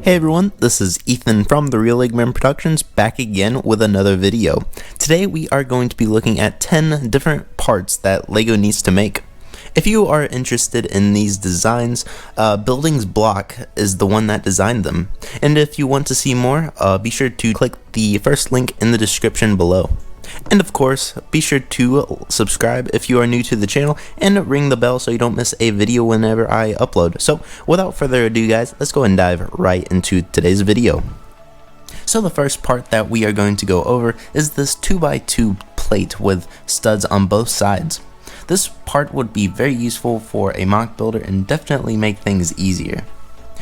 Hey everyone, this is Ethan from the Real Eggman Productions back again with another video. Today we are going to be looking at 10 different parts that LEGO needs to make. If you are interested in these designs, Buildings Block is the one that designed them. And if you want to see more, be sure to click the first link in the description below. And of course, be sure to subscribe if you are new to the channel and ring the bell so you don't miss a video whenever I upload. So without further ado guys, let's go and dive right into today's video. So the first part that we are going to go over is this 2x2 plate with studs on both sides. This part would be very useful for a mock builder and definitely make things easier.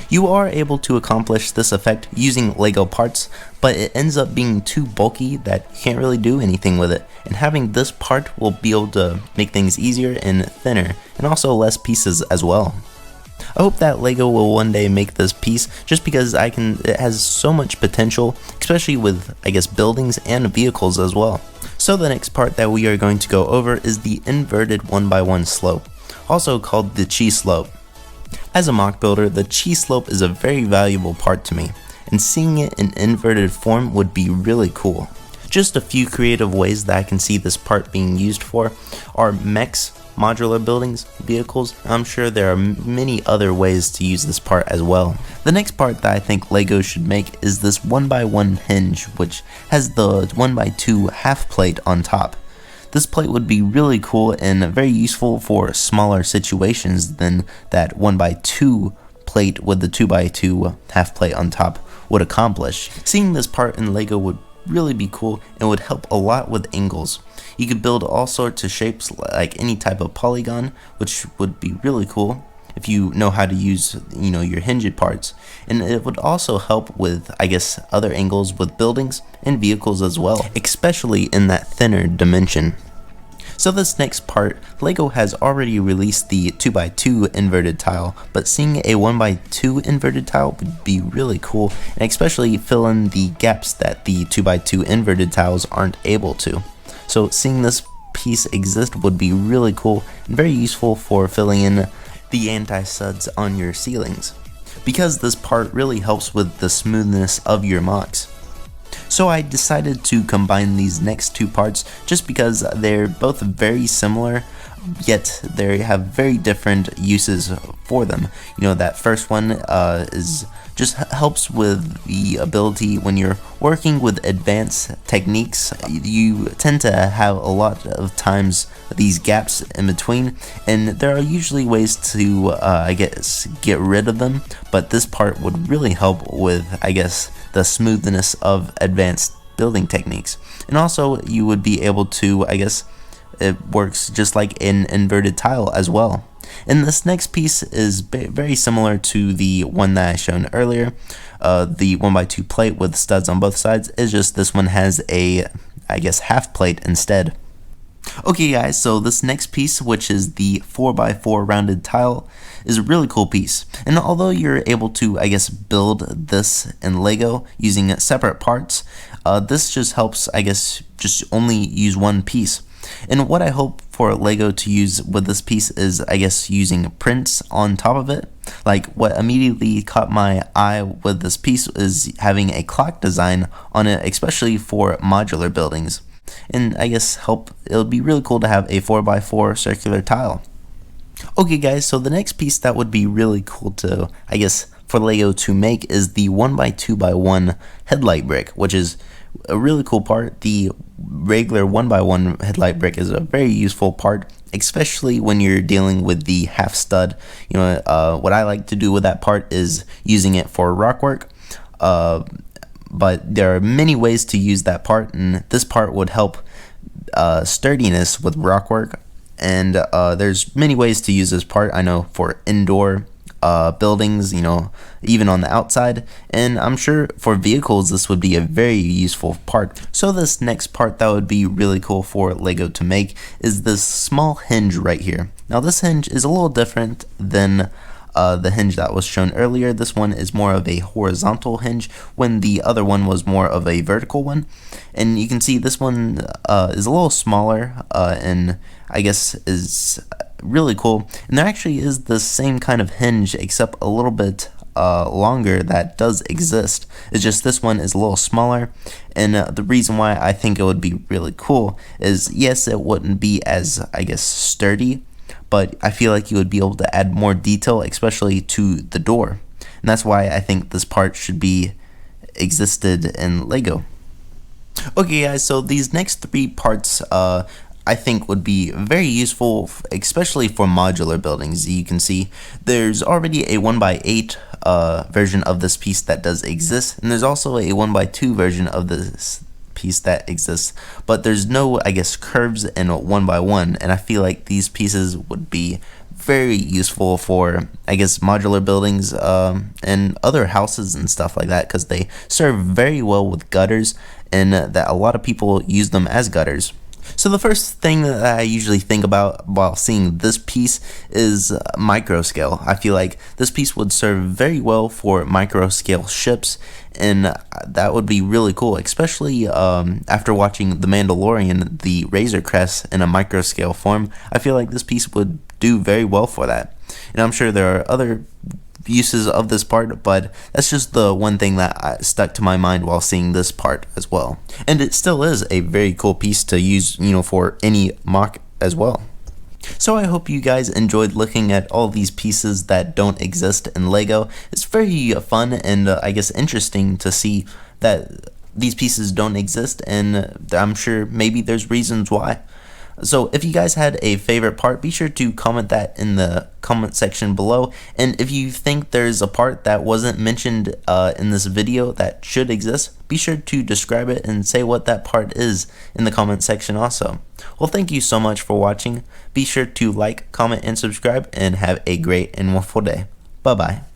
You are able to accomplish this effect using LEGO parts, but it ends up being too bulky that you can't really do anything with it, and having this part will be able to make things easier and thinner, and also less pieces as well. I hope that LEGO will one day make this piece just because it has so much potential, especially with buildings and vehicles as well. So the next part that we are going to go over is the inverted 1x1 slope, also called the chi slope. As a mock builder, the chi slope is a very valuable part to me, and seeing it in inverted form would be really cool. Just a few creative ways that I can see this part being used for are mechs, modular buildings, vehicles. I'm sure there are many other ways to use this part as well. The next part that I think LEGO should make is this 1x1 hinge, which has the 1x2 half plate on top. This plate would be really cool and very useful for smaller situations than that 1x2 plate with the 2x2 half plate on top would accomplish. Seeing this part in LEGO would really be cool and would help a lot with angles. You could build all sorts of shapes like any type of polygon, which would be really cool if you know how to use your hinged parts, and it would also help with other angles with buildings and vehicles as well, especially in that thinner dimension. So this next part, LEGO has already released the 2x2 inverted tile, but seeing a 1x2 inverted tile would be really cool, and especially fill in the gaps that the 2x2 inverted tiles aren't able to. So seeing this piece exist would be really cool and very useful for filling in the anti-suds on your ceilings, because this part really helps with the smoothness of your mocks. So I decided to combine these next two parts just because they're both very similar, yet they have very different uses for them. That first one just helps with the ability when you're working with advanced techniques. You tend to have a lot of times these gaps in between, and there are usually ways to get rid of them, but this part would really help with the smoothness of advanced building techniques. And also you would be able to, it works just like an inverted tile as well. And this next piece is very similar to the one that I shown earlier, the 1x2 plate with studs on both sides. It's just this one has a half plate instead. Okay guys, so this next piece, which is the 4x4 rounded tile, is a really cool piece. And although you're able to build this in LEGO using separate parts, this just helps just only use one piece. And what I hope for LEGO to use with this piece is using prints on top of it. Like what immediately caught my eye with this piece is having a clock design on it, especially for modular buildings. And it would be really cool to have a 4x4 circular tile. Okay guys, so the next piece that would be really cool to for LEGO to make is the 1x2x1 headlight brick, which is a really cool part. The regular 1x1 headlight brick is a very useful part, especially when you're dealing with the half stud. What I like to do with that part is using it for rock work, but there are many ways to use that part, and this part would help sturdiness with rock work. And there's many ways to use this part, I know, for indoor buildings, even on the outside, and I'm sure for vehicles this would be a very useful part. So this next part that would be really cool for LEGO to make is this small hinge right here. Now this hinge is a little different than the hinge that was shown earlier. This one is more of a horizontal hinge when the other one was more of a vertical one, and you can see this one is a little smaller and is really cool. And there actually is the same kind of hinge except a little bit longer that does exist. It's just this one is a little smaller, and the reason why I think it would be really cool is, yes, it wouldn't be as, I guess, sturdy, but I feel like you would be able to add more detail, especially to the door. And that's why I think this part should be existed in Lego. Okay guys, so these next 3 parts I think would be very useful, especially for modular buildings. You can see there's already a 1x8 version of this piece that does exist, and there's also a 1x2 version of this piece that exists, but there's no, I guess, curves in 1x1, and I feel like these pieces would be very useful for, I guess, modular buildings and other houses and stuff like that, because they serve very well with gutters, and that a lot of people use them as gutters. So the first thing that I usually think about while seeing this piece is micro scale. I feel like this piece would serve very well for micro scale ships, and that would be really cool, especially after watching The Mandalorian, the Razor Crest in a micro scale form. I feel like this piece would do very well for that. And I'm sure there are other uses of this part, but that's just the one thing that stuck to my mind while seeing this part as well. And it still is a very cool piece to use, you know, for any MOC as well. So I hope you guys enjoyed looking at all these pieces that don't exist in Lego. It's very fun and I guess interesting to see that these pieces don't exist, and I'm sure maybe there's reasons why. So if you guys had a favorite part, be sure to comment that in the comment section below. And if you think there's a part that wasn't mentioned in this video that should exist, be sure to describe it and say what that part is in the comment section also. Well, thank you so much for watching. Be sure to like, comment, and subscribe, and have a great and wonderful day. Bye-bye.